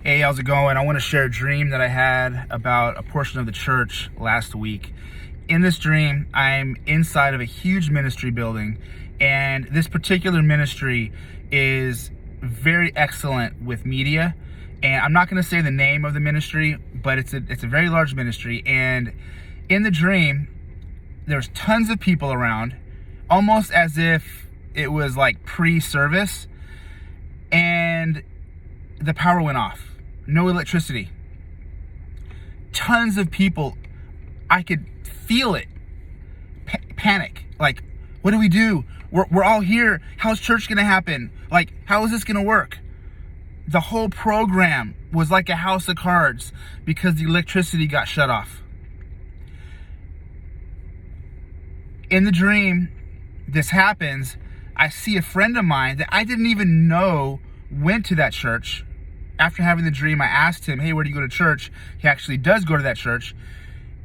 Hey, how's it going? I want to share a dream that I had about a portion of the church last week. In this dream, I'm inside of a huge ministry building, and this particular ministry is very excellent with media. And I'm not going to say the name of the ministry, but it's a very large ministry. And in the dream, there's tons of people around, almost as if it was like pre-service, and the power went off. No electricity. Tons of people. I could feel it. Panic. Like, what do we do? We're all here. How's church going to happen? Like, how is this going to work? The whole program was like a house of cards because the electricity got shut off. In the dream, this happens. I see a friend of mine that I didn't even know went to that church. After having the dream, I asked him, hey, where do you go to church? He actually does go to that church.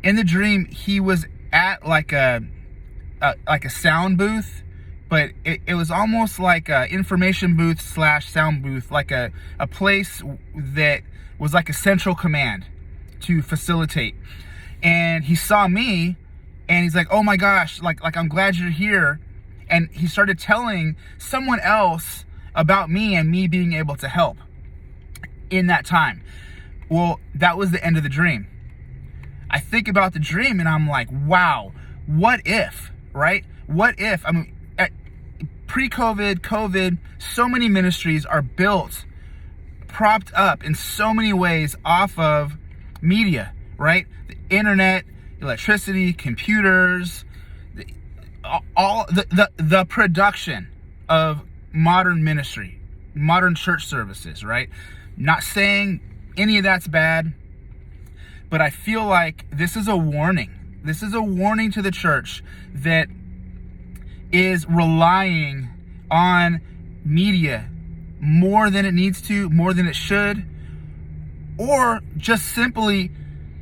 In the dream, he was at like a sound booth, but it was almost like a information booth / sound booth, like a place that was like a central command to facilitate. And he saw me, and he's like, oh my gosh, like I'm glad you're here. And he started telling someone else about me and me being able to help in that time. Well, that was the end of the dream. I think about the dream and I'm like, wow, what if, right? What if, I mean, pre-COVID, COVID, so many ministries are built, propped up in so many ways off of media, right? The internet, electricity, computers, all the production of modern ministry, modern church services, right? Not saying any of that's bad, but I feel like this is a warning. This is a warning to the church that is relying on media more than it needs to, more than it should, or just simply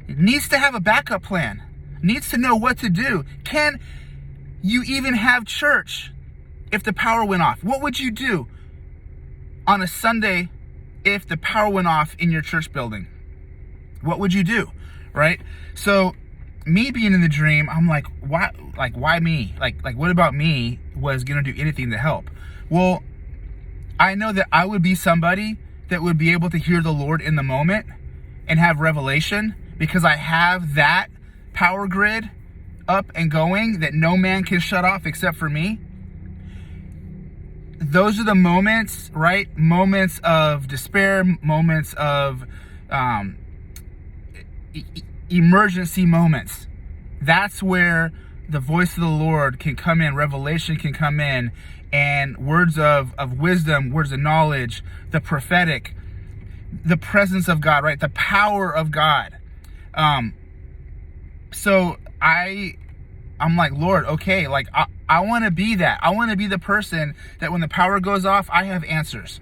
needs to have a backup plan, needs to know what to do. Can you even have church if the power went off? What would you do on a Sunday if the power went off in your church building? What would you do, right? So me being in the dream, I'm like, why? Like, why me? Like what about me was gonna do anything to help? Well, I know that I would be somebody that would be able to hear the Lord in the moment and have revelation, because I have that power grid up and going that no man can shut off except for me. Those are the moments, right? Moments of despair, moments of emergency moments. That's where the voice of the Lord can come in, revelation can come in, and words of wisdom, words of knowledge, the prophetic, the presence of God, right? The power of God. So I'm like, Lord, okay, like I want to be that. I want to be the person that when the power goes off, I have answers,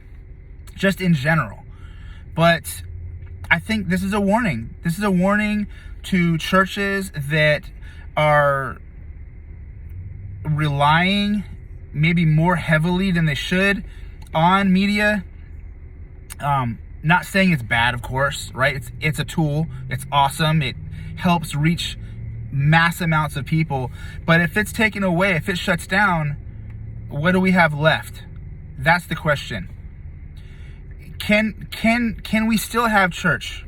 just in general. But I think this is a warning. This is a warning to churches that are relying maybe more heavily than they should on media. Not saying it's bad, of course, right? It's a tool. It's awesome. It helps reach mass amounts of people. But if it's taken away, if it shuts down, what do we have left? That's the question. Can we still have church?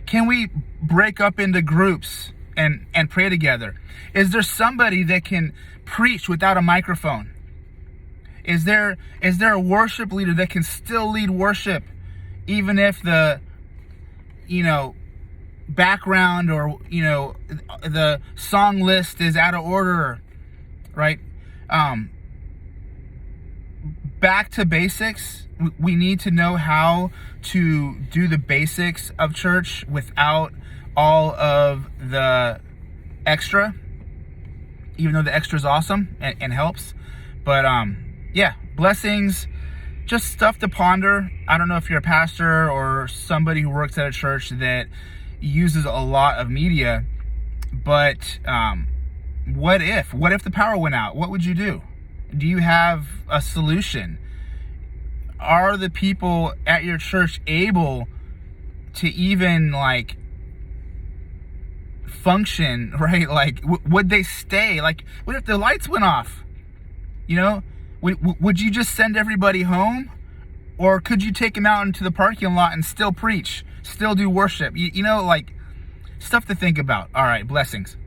Can we break up into groups and pray together? Is there somebody that can preach without a microphone? Is there a worship leader that can still lead worship even if the background or the song list is out of order, right? Back to basics. We need to know how to do the basics of church without all of the extra, even though the extra is awesome and helps. But yeah, blessings, just stuff to ponder. I don't know if you're a pastor or somebody who works at a church that uses a lot of media, but what if the power went out? What would you do? Do you have a solution? Are the people at your church able to even like function, right? Like, would they stay? Like, what if the lights went off? You know, would you just send everybody home? Or could you take them out into the parking lot and still preach, still do worship? You know, like, stuff to think about. All right, blessings.